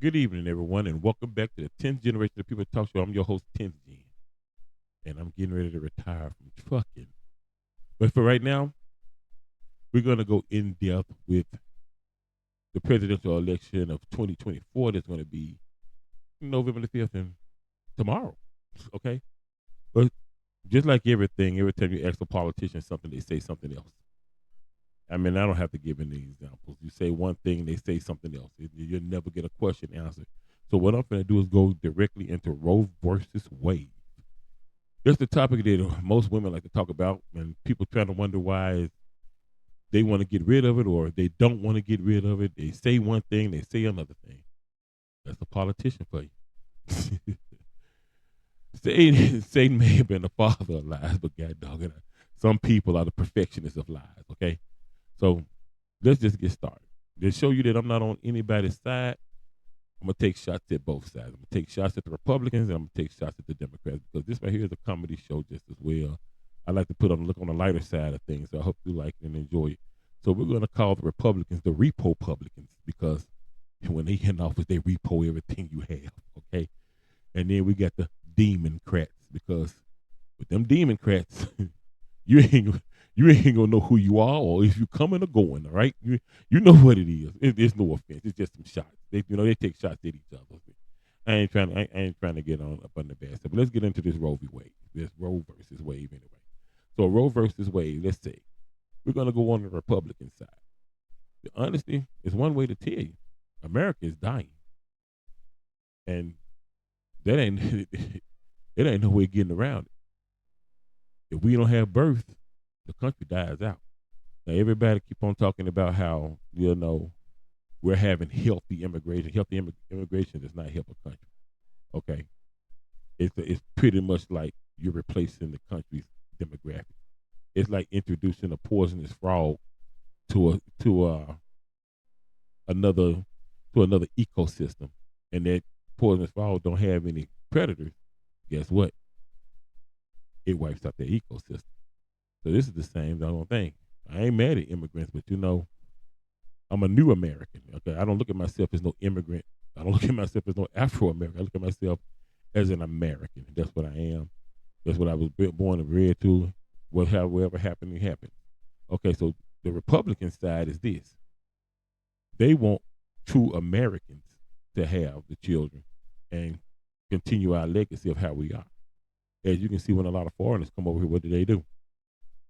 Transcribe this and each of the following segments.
Good evening, everyone, and welcome back to the 10th Generation of People Talk Show. I'm your host, 10th Gen, and I'm getting ready to retire from trucking. But for right now, we're going to go in depth with the presidential election of 2024 that's going to be November the 5th and tomorrow. Okay? But just like everything, every time you ask a politician something, they say something else. I mean, I don't have to give any examples. You say one thing, they say something else. You'll never get a question answered. So what I'm going to do is go directly into Roe versus Wade. That's the topic that most women like to talk about, and people trying to wonder why they want to get rid of it or they don't want to get rid of it. They say one thing, they say another thing. That's a politician for you. Satan may have been the father of lies, but God dog it, some people are the perfectionists of lies. Okay, so let's just get started. To show you that I'm not on anybody's side, I'm gonna take shots at both sides. I'm gonna take shots at the Republicans and I'm gonna take shots at the Democrats because this right here is a comedy show just as well. I like to look on the lighter side of things. So I hope you like it and enjoy it. So we're gonna call the Republicans the repo publicans because when they get in office, they repo everything you have. Okay, and then we got the Democrats because with them Democrats, you ain't you ain't gonna know who you are or if you coming or going. All right, you know what it is. It's no offense. It's just some shots. They take shots at each other. I ain't trying to get on up on the bad stuff. But let's get into this Roe v. Wade. This Roe versus Wade anyway. So Roe versus Wade. Let's say we're gonna go on the Republican side. The honesty is one way to tell you, America is dying, and that ain't it ain't no way getting around it. If we don't have birth, the country dies out. Now everybody keep on talking about how we're having healthy immigration. Healthy immigration does not help a country. Okay, it's pretty much like you're replacing the country's demographic. It's like introducing a poisonous frog to another another ecosystem, and that poisonous frog don't have any predators. Guess what? It wipes out their ecosystem. So this is the same thing. I ain't mad at immigrants, but I'm a new American. Okay, I don't look at myself as no immigrant. I don't look at myself as no Afro American. I look at myself as an American. That's what I am. That's what I was born and bred to. Whatever happened, happened. Okay, so the Republican side is this: they want true Americans to have the children and continue our legacy of how we are. As you can see, when a lot of foreigners come over here, what do?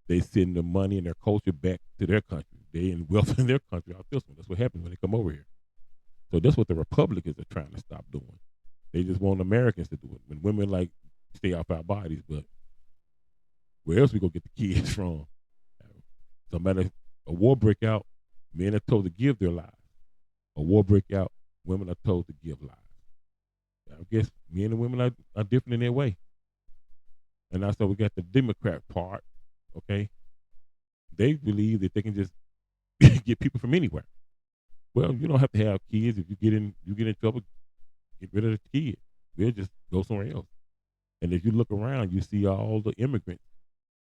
They send the money and their culture back to their country. They in wealth in their country out this one. That's what happens when they come over here. So that's what the Republicans are trying to stop doing. They just want Americans to do it. When women like stay off our bodies, but where else we gonna get the kids from? Somebody, a war break out, men are told to give their lives. A war break out, women are told to give lives. I guess men and women are different in their way. And also we got the Democrat part, okay? They believe that they can just get people from anywhere. Well, you don't have to have kids. If you get in trouble, get rid of the kid. They'll just go somewhere else. And if you look around, you see all the immigrants,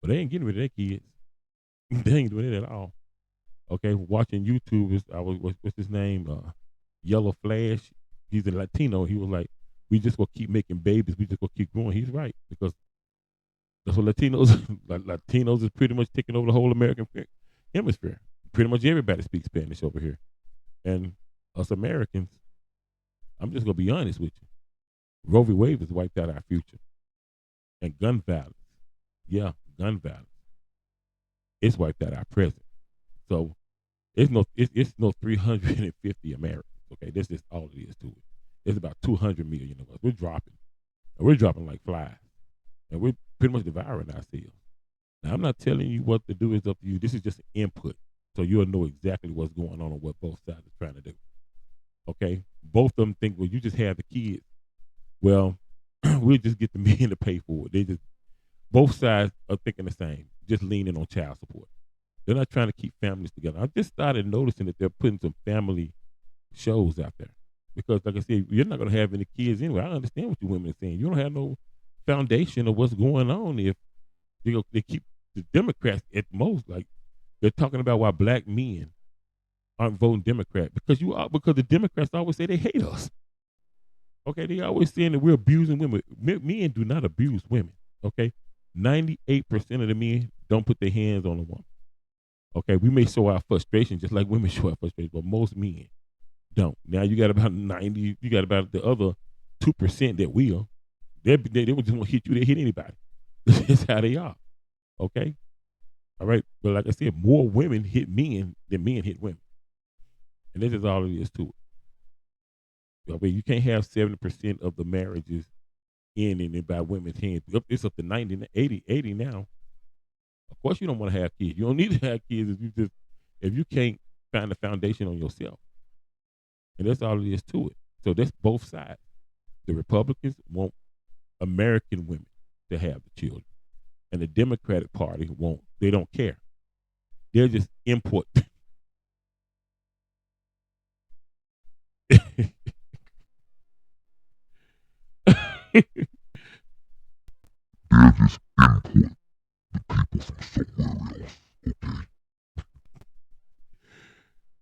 but they ain't getting rid of their kids. They ain't doing it at all. Okay, watching YouTube what's his name? Yellow Flash. He's a Latino. He was like, we just gonna keep making babies. We just gonna keep growing. He's right because that's what Latinos is pretty much taking over the whole American hemisphere. Pretty much everybody speaks Spanish over here. And us Americans, I'm just gonna be honest with you. Roe v. Wade has wiped out our future. And gun violence. Yeah, gun violence. It's wiped out our present. So it's no 350 Americans. Okay, that's just all it is to it. It's about 200 million of us. We're dropping. And we're dropping like flies. And we're pretty much devouring ourselves. Now, I'm not telling you what to do. It's up to you. This is just an input. So you'll know exactly what's going on and what both sides are trying to do. Okay? Both of them think, well, you just have the kids. Well, we'll just get the men to pay for it. Both sides are thinking the same, just leaning on child support. They're not trying to keep families together. I just started noticing that they're putting some family shows out there. Because, like I said, you're not going to have any kids anyway. I understand what you women are saying. You don't have no foundation of what's going on if they keep the Democrats at most. Like, they're talking about why black men aren't voting Democrat because the Democrats always say they hate us. Okay, they always saying that we're abusing women. Men do not abuse women. Okay, 98% of the men don't put their hands on a woman. Okay, we may show our frustration just like women show our frustration, but most men don't. Now you got about 90. You got about the other 2% that will. They would just want to hit you. They hit anybody. That's how they are. Okay, all right. But like I said, more women hit men than men hit women, and this is all it is to it. I mean, you can't have 70% of the marriages ending by women's hands. It's up to 90, 80, 80 now. Of course, you don't want to have kids. You don't need to have kids if you can't find a foundation on yourself, and that's all it is to it. So that's both sides. The Republicans want American women to have the children, and the Democratic Party won't. They don't care. They'll just import. They'll just import people from somewhere else. Okay.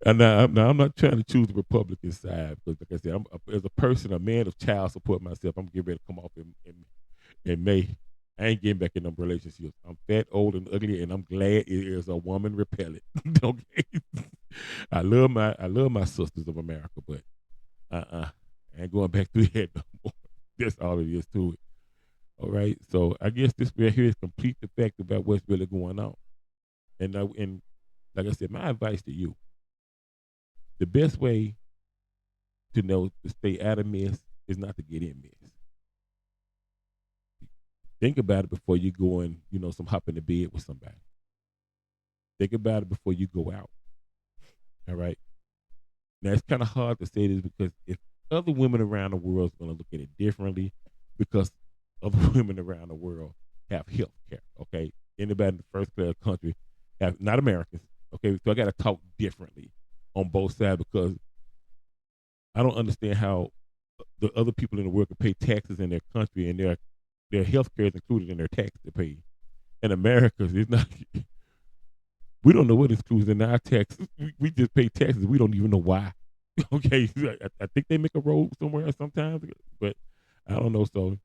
And now I'm not trying to choose the Republican side because, like I said, as a person, a man of child support myself, I'm getting ready to come off in May. I ain't getting back in them relationships. I'm fat, old, and ugly, and I'm glad it is a woman repellent. Okay, I love my sisters of America, but I ain't going back through that no more. That's all it is to it. All right, so I guess this right here is complete the fact about what's really going on. And like I said, my advice to you: the best way to know to stay out of mess is not to get in mess. Think about it before you go and some hop in the bed with somebody. Think about it before you go out. All right. Now it's kind of hard to say this because if other women around the world is going to look at it differently, because other women around the world have health care. Okay. Anybody in the first class country have not Americans. Okay. So I got to talk differently on both sides because I don't understand how the other people in the world can pay taxes in their country and their health care is included in their tax they pay. In America, it's not. We don't know what is included in our taxes. We just pay taxes. We don't even know why. Okay, I think they make a road somewhere sometimes, but I don't know. So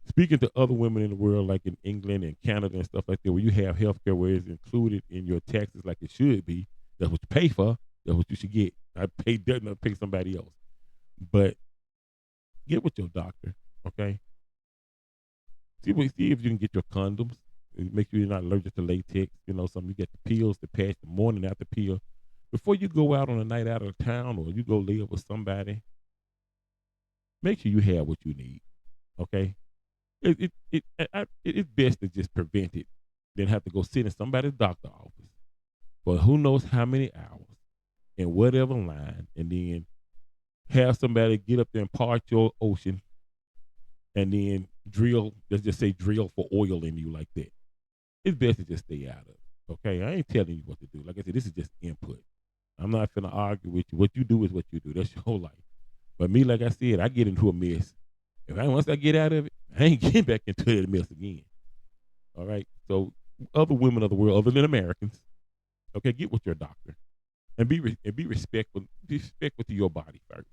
speaking to other women in the world, like in England and Canada and stuff like that, where you have health care where it's included in your taxes like it should be, that's what you pay for. That's what you should get. I pay that, not pay somebody else. But get with your doctor, okay? See if you can get your condoms. Make sure you're not allergic to latex. You get the pills, the patch, the morning after pill. Before you go out on a night out of town or you go live with somebody, make sure you have what you need. Okay, it's best to just prevent it than have to go sit in somebody's doctor office for who knows how many hours in whatever line, and then have somebody get up there and part your ocean, and then drill. Let's just say drill for oil in you like that. It's best to just stay out of it. Okay, I ain't telling you what to do. Like I said, this is just input. I'm not gonna argue with you. What you do is what you do. That's your whole life. But me, like I said, I get into a mess. Once I get out of it, I ain't getting back into that mess again. All right. So other women of the world, other than Americans, okay, get with your doctor and be respectful. Be respectful to your body first.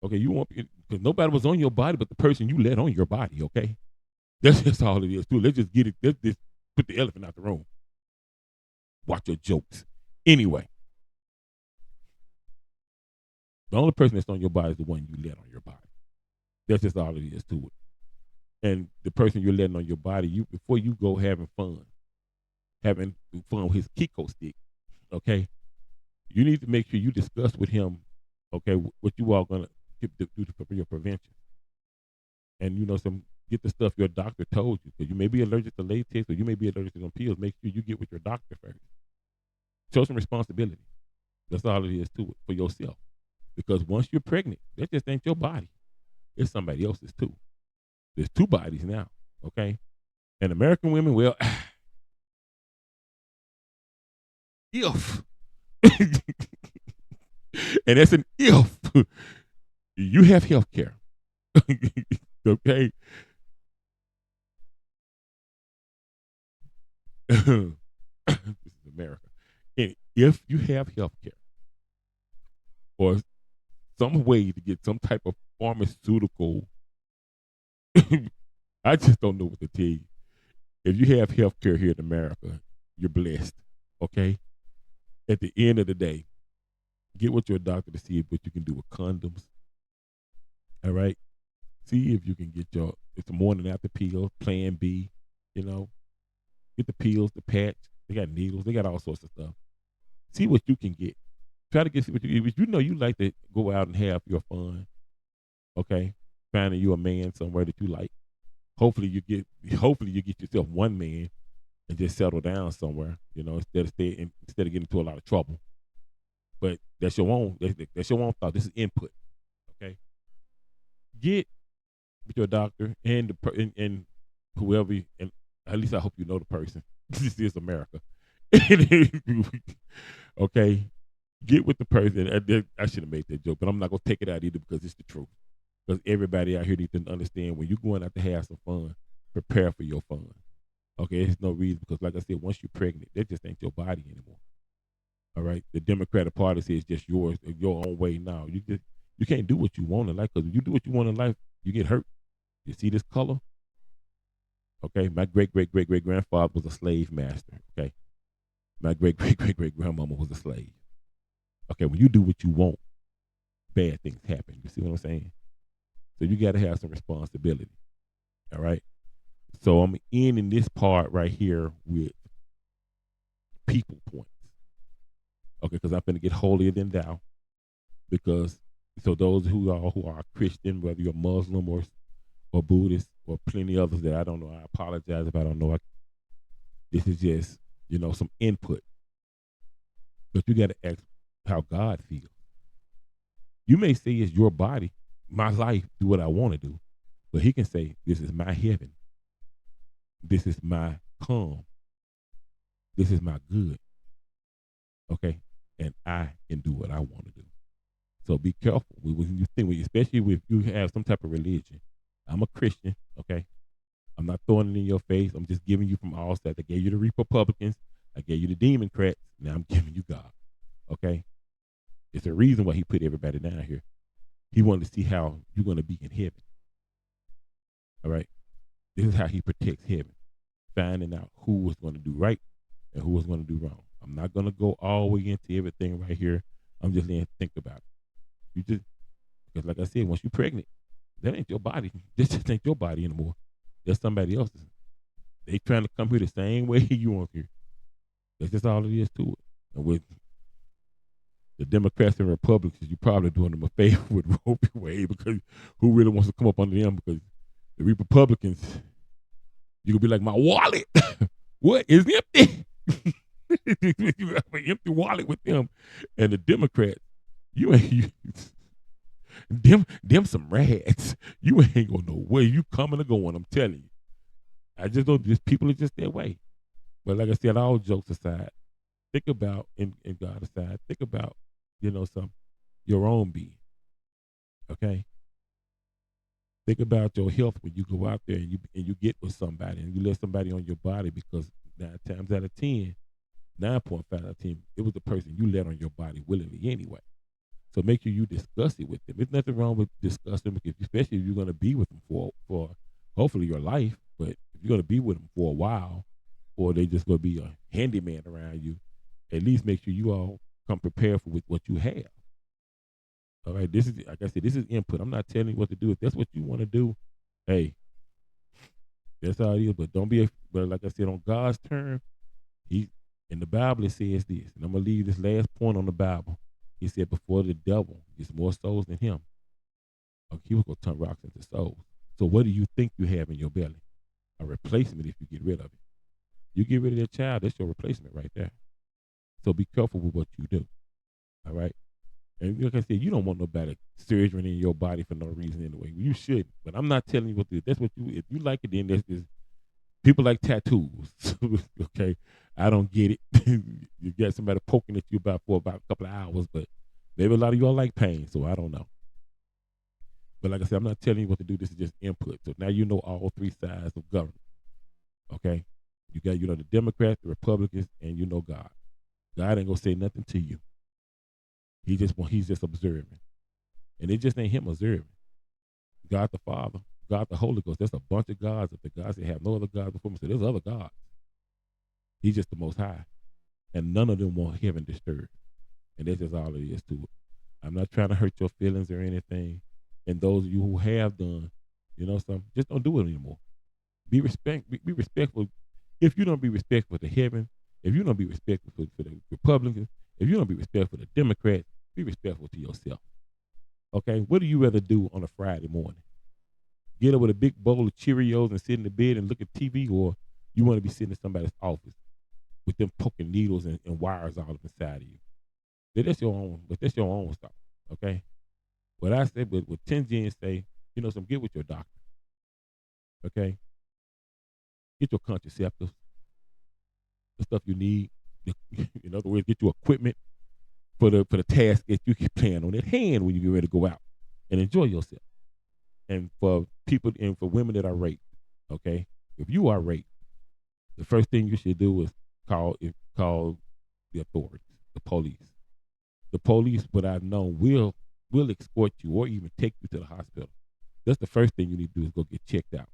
Okay, you want because nobody was on your body but the person you let on your body. Okay, that's just all it is. Too. Let's just get it. Let's just put the elephant out the room. Watch your jokes. Anyway, the only person that's on your body is the one you let on your body. That's just all it is to it. And the person you're letting on your body, before you go having fun with his Kiko stick, okay, you need to make sure you discuss with him, okay, what you all gonna do for your prevention. And get the stuff your doctor told you, because you may be allergic to latex or you may be allergic to them pills. Make sure you get with your doctor first. Show some responsibility. That's all it is to it for yourself. Because once you're pregnant, that just ain't your body. It's somebody else's too. There's two bodies now, okay? And American women, well, if, and that's an if, you have health care, okay? This is America. And if you have health care, or some way to get some type of pharmaceutical. I just don't know what to tell you. If you have health care here in America, you're blessed. Okay. At the end of the day, get with your doctor to see what you can do with condoms. All right. See if you can get it's a morning after pill, plan B, you know, get the pills, the patch. They got needles, they got all sorts of stuff. See what you can get. Try to get what you if you know you like to go out and have your fun. Okay. Finding you a man somewhere that you like. Hopefully you get yourself one man and just settle down somewhere, instead of getting into a lot of trouble. But that's your own thought. This is input. Okay. Get with your doctor and whoever, and at least I hope you know the person. This is America. Okay, get with the person. I should have made that joke, but I'm not gonna take it out either because it's the truth. Because everybody out here needs to understand when you're going out to have some fun, prepare for your fun. Okay, there's no reason because, like I said, once you're pregnant, that just ain't your body anymore. All right, the Democratic Party says just yours, your own way. Now you can't do what you want in life because if you do what you want in life, you get hurt. You see this color? Okay, my great great great great grandfather was a slave master. Okay, my great great great great grandmama was a slave. Okay, when you do what you want, bad things happen. You see what I'm saying? So you got to have some responsibility. All right. So I'm ending this part right here with people points. Okay, because I'm going to get holier than thou. Because so those who are Christian, whether you're Muslim or Buddhist or plenty others that I don't know, I apologize if I don't know. This is just some input. But you got to ask how God feels. You may say it's your body, my life, do what I want to do. But he can say, this is my heaven. This is my calm. This is my good. Okay? And I can do what I want to do. So be careful when you think, especially if you have some type of religion. I'm a Christian, okay? I'm not throwing it in your face. I'm just giving you from all sides. I gave you the Republicans. I gave you the Democrats. Now I'm giving you God, okay? It's a reason why he put everybody down here. He wanted to see how you're going to be in heaven. All right? This is how he protects heaven, finding out who was going to do right and who was going to do wrong. I'm not going to go all the way into everything right here. I'm just going to think about it. Because like I said, once you're pregnant, that ain't your body. This just ain't your body anymore. That's somebody else's. They trying to come here the same way you want here. That's just all it is to it. And with the Democrats and Republicans, you're probably doing them a favor with Roe V Wade because who really wants to come up under them? Because the Republicans, you could be like, my wallet, what is empty? You have an empty wallet with them. And the Democrats, them some rats. You ain't gonna know where you coming or going. I'm telling you. I just don't. Just people are just that way. But like I said, all jokes aside, think about and God aside, think about your own being. Okay. Think about your health when you go out there and you get with somebody and you let somebody on your body because 9 times out of 10, 9.5 out of 10, it was the person you let on your body willingly anyway. So make sure you discuss it with them. There's nothing wrong with discussing, because especially if you're going to be with them for hopefully your life. But if you're going to be with them for a while, or they just going to be a handyman around you, at least make sure you all come prepared with what you have. All right, this is, like I said, this is input. I'm not telling you what to do. If that's what you want to do, hey, that's how it is. But don't be, but like I said, on God's term, in the Bible it says this, and I'm gonna leave this last point on the Bible. He said, before the devil gets more souls than him, he was gonna turn rocks into souls. So what do you think you have in your belly? A replacement if you get rid of it. You get rid of that child, that's your replacement right there. So be careful with what you do. All right. And like I said, you don't want nobody surgery in your body for no reason anyway. You shouldn't. But I'm not telling you what to do. That's what if you like it, then there's people like tattoos. Okay. I don't get it. You got somebody poking at you for about a couple of hours, but maybe a lot of y'all like pain, so I don't know. But like I said, I'm not telling you what to do. This is just input. So now you know all 3 sides of government. Okay? You got, the Democrats, the Republicans, and you know God. God ain't gonna say nothing to you. He's just observing. And it just ain't him observing. God the Father, God the Holy Ghost. There's a bunch of gods. If the gods that have no other gods before me, so there's other gods. He's just the Most High, and none of them want heaven disturbed. And that's just all it is to it. I'm not trying to hurt your feelings or anything. And those of you who have done, something, just don't do it anymore. Be respectful. If you don't be respectful to heaven, if you don't be respectful for the Republicans, if you don't be respectful to Democrats, be respectful to yourself. Okay? What do you rather do on a Friday morning? Get up with a big bowl of Cheerios and sit in the bed and look at TV, or you want to be sitting in somebody's office with them poking needles and wires all up inside of you? That's your own, but that's your own stuff. Okay? What I say, but what 10 gens say, get with your doctor. Okay? Get your contraceptives, the stuff you need. In other words, get your equipment for the task that you keep playing on that hand when you get ready to go out and enjoy yourself. And for people and for women that are raped, okay, if you are raped, the first thing you should do is call the authorities, the police. The police, what I've known, will escort you or even take you to the hospital. That's the first thing you need to do is go get checked out.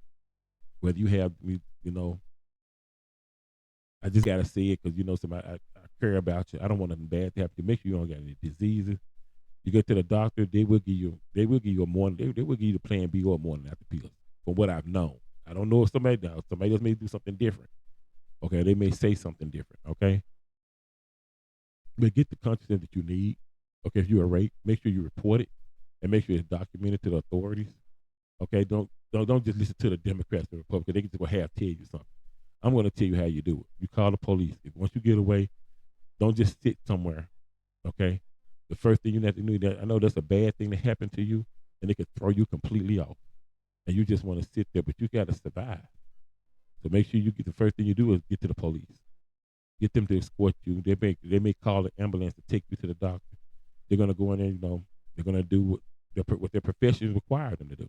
Whether you have, I just gotta say it because somebody I care about you. I don't want nothing bad to happen to you. Make sure you don't get any diseases. You go to the doctor, they will give you a morning. They will give you the Plan B or morning after pills. From what I've known, I don't know if somebody else may do something different. Okay, they may say something different. Okay, but get the contraceptive that you need. Okay, if you are raped, make sure you report it and make sure it's documented to the authorities. Okay, don't just listen to the Democrats or Republicans. They can just go tell you something. I'm going to tell you how you do it. You call the police. Once you get away, don't just sit somewhere. Okay, the first thing you have to do, I know that's a bad thing to happen to you, and it could throw you completely off, and you just want to sit there, but you got to survive. So make sure you get the first thing you do is get to the police. Get them to escort you. They may call the ambulance to take you to the doctor. They're going to go in there, they're going to do what their profession requires them to do.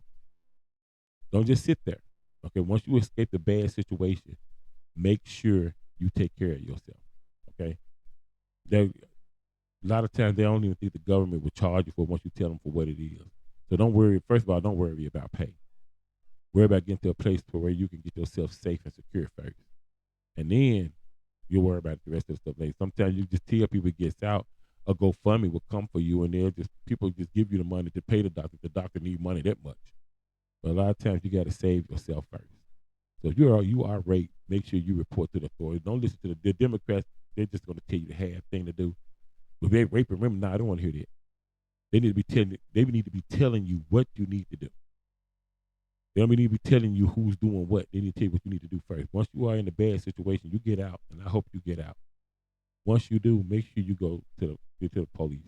Don't just sit there. Okay, once you escape the bad situation, make sure you take care of yourself. Okay? A lot of times they don't even think the government will charge you for once you tell them for what it is. So don't worry. First of all, don't worry about pay. Worry about getting to a place where you can get yourself safe and secure first. And then you'll worry about the rest of the stuff later. Sometimes you just tell people it gets out, a GoFundMe will come for you, and people just give you the money to pay the doctor. The doctor need money that much. But a lot of times you got to save yourself first. So if you are raped, make sure you report to the authorities. Don't listen to the Democrats. They're just going to tell you the half thing to do. But they rape and women, I don't want to hear that. They need to be telling you what you need to do. They don't need to be telling you who's doing what. They need to tell you what you need to do first. Once you are in a bad situation, you get out, and I hope you get out. Once you do, make sure you go to the police.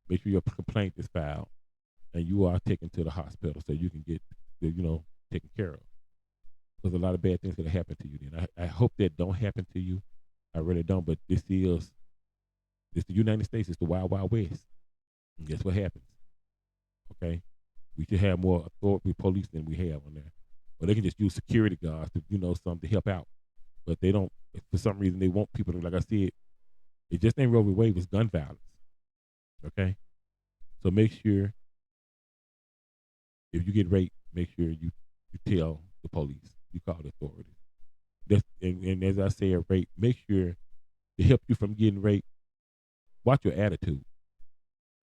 Make sure your complaint is filed, and you are taken to the hospital so you can get, taken care of. Because a lot of bad things that happen to you. Then I hope that don't happen to you. I really don't. But this the United States. It's the Wild Wild West. And guess what happens? Okay, we should have more authority police than we have on there. Or they can just use security guards to something to help out. But they don't. For some reason, they want people to, like I said, it just ain't Roe v. Wade. It's gun violence. Okay, so make sure if you get raped, make sure you tell the police. You call the authorities. And as I say, a rape, make sure to help you from getting raped. Watch your attitude.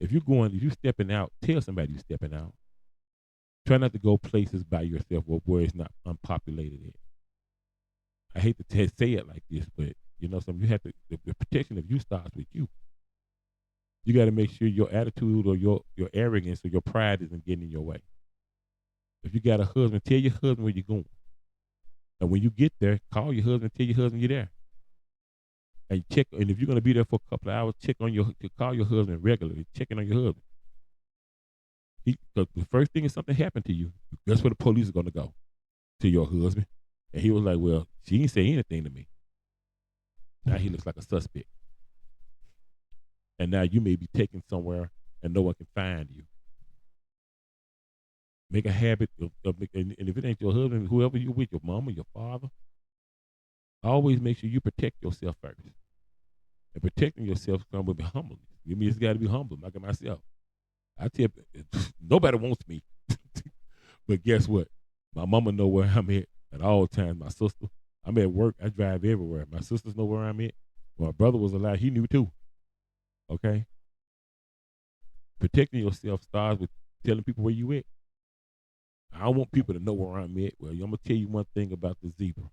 If you're stepping out, tell somebody you're stepping out. Try not to go places by yourself where it's not unpopulated at. I hate to say it like this, but you have to. The protection of you starts with you. You got to make sure your attitude or your arrogance or your pride isn't getting in your way. If you got a husband, tell your husband where you're going. And when you get there, call your husband, tell your husband you're there. And check. And if you're going to be there for a couple of hours, call your husband regularly. Checking on your husband. Because the first thing is something happened to you. That's where the police are going to go, to your husband. And he was like, well, she didn't say anything to me. Now he looks like a suspect. And now you may be taken somewhere and no one can find you. Make a habit and if it ain't your husband, whoever you with, your mama, your father, always make sure you protect yourself first. And protecting yourself comes with humbleness. You mean it's got to be humble, like myself. I tell nobody wants me. But guess what? My mama know where I'm at all times. My sister, I'm at work. I drive everywhere. My sisters know where I'm at. When my brother was alive, he knew too. Okay, protecting yourself starts with telling people where you at. I don't want people to know where I'm at. Well, I'm gonna tell you one thing about the zebra.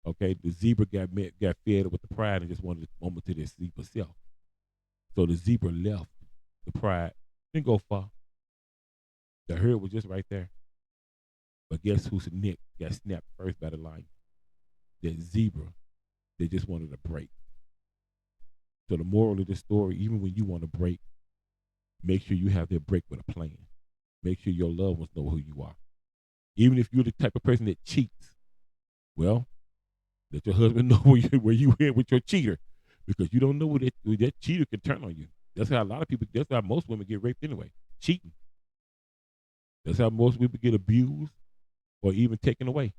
Okay, the zebra got fed up with the pride and just wanted the moment to their zebra self. So the zebra left the pride, didn't go far. The herd was just right there. But guess whose neck got snapped first by the lion? That zebra. They just wanted a break. So the moral of the story, even when you want to break, make sure you have that break with a plan. Make sure your loved ones know who you are. Even if you're the type of person that cheats, well, let your husband know where you at with your cheater, because you don't know where that cheater can turn on you. That's how a lot of people. That's how most women get raped anyway. Cheating. That's how most people get abused or even taken away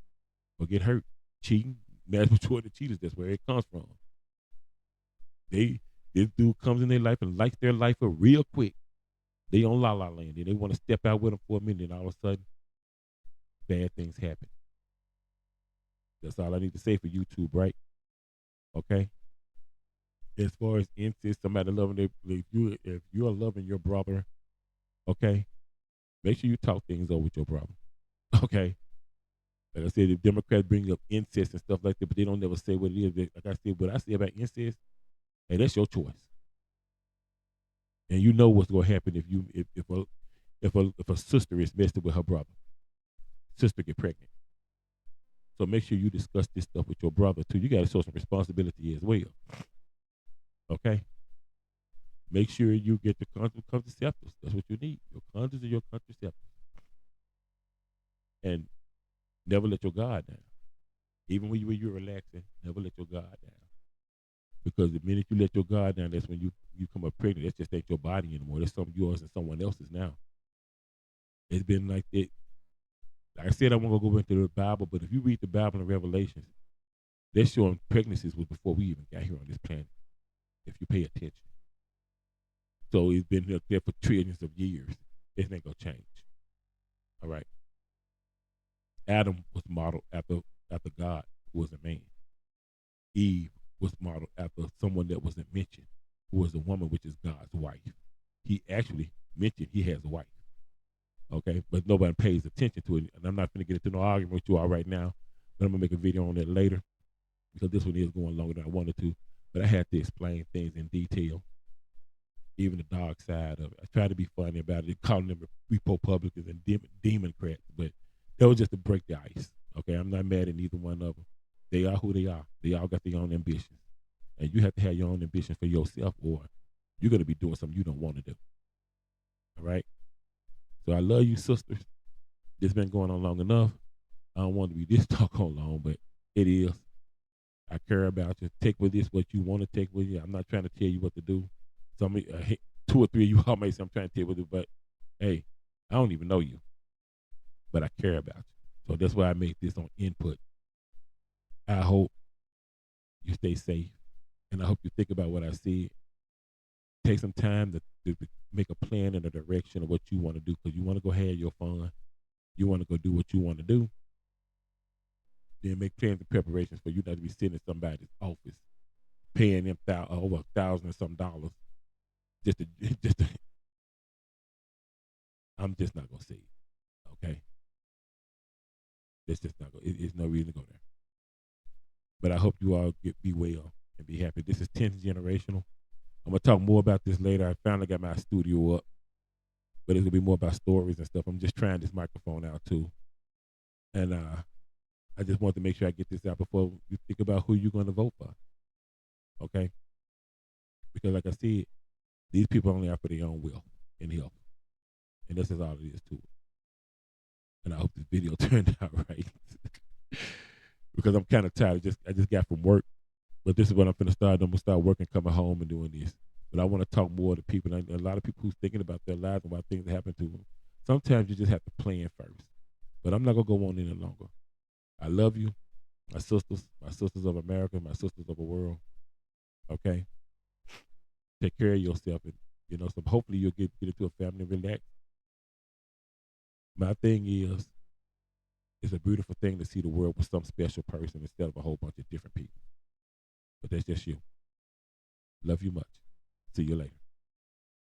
or get hurt. Cheating. That's majority of the cheaters. That's where it comes from. This dude comes in their life and lights their life up real quick. They on la la land and they want to step out with them for a minute, and all of a sudden, bad things happen. That's all I need to say for YouTube, right? Okay. As far as incest, somebody loving if you're loving your brother, okay, make sure you talk things over with your brother. Okay. Like I said, the Democrats bring up incest and stuff like that, but they don't never say what it is. Like I said, what I say about incest, hey, that's your choice. And you know what's gonna happen if a sister is messed up with her brother. Sister get pregnant. So make sure you discuss this stuff with your brother too. You gotta show some responsibility as well. Okay? Make sure you get the contraceptives. That's what you need. Your condoms and your contraceptives. And never let your guard down. Even when you're relaxing, never let your guard down. Because the minute you let your guard down, that's when you come up pregnant. That's just ain't your body anymore. That's something yours and someone else's now. It's been like that. Like I said, I won't go into the Bible, but if you read the Bible and Revelations, they're showing pregnancies was before we even got here on this planet, if you pay attention. So it's been there for trillions of years. It ain't gonna change. All right. Adam was modeled after God, who was a man. Eve was modeled after someone that wasn't mentioned, who was a woman, which is God's wife. He actually mentioned he has a wife. Okay, but nobody pays attention to it. And I'm not going to get into no argument with you all right now, but I'm going to make a video on that later because this one is going longer than I wanted to. But I had to explain things in detail, even the dark side of it. I tried to be funny about it, calling them Republicans and Democrats, but that was just to break the ice. Okay, I'm not mad at neither one of them. They are who they are. They all got their own ambitions. And you have to have your own ambition for yourself, or you're going to be doing something you don't want to do. All right? So I love you, sisters. It's been going on long enough. I don't want to be this talk on long, but it is. I care about you. Take with this what you want to take with you. I'm not trying to tell you what to do. Some 2 or 3 of you all may say I'm trying to tell you what to do, but hey, I don't even know you, but I care about you. So that's why I make this on input. I hope you stay safe, and I hope you think about what I said. Take some time to make a plan in the direction of what you want to do, because you want to go have your fun. You want to go do what you want to do. Then make plans and preparations for you not to be sitting in somebody's office, paying them over $1,000 and some dollars just to. I'm just not gonna say it. Okay, it's just not. It's no reason to go there. But I hope you all be well and be happy. This is 10th generational. I'm gonna talk more about this later. I finally got my studio up, but it's gonna be more about stories and stuff. I'm just trying this microphone out too, and I just want to make sure I get this out before you think about who you're gonna vote for. Okay, because like I said, these people only out for their own wealth and health, and this is all it is to it. And I hope this video turned out right, because I'm kind of tired. I just got from work. But this is what I'm going to start. I'm going to start working, coming home, and doing this. But I want to talk more to people. And a lot of people who's thinking about their lives and why things happen to them. Sometimes you just have to plan first. But I'm not going to go on any longer. I love you, my sisters of America, my sisters of the world. Okay? Take care of yourself and So hopefully you'll get into a family and relax. My thing is, it's a beautiful thing to see the world with some special person instead of a whole bunch of different people. But that's just you. Love you much. See you later.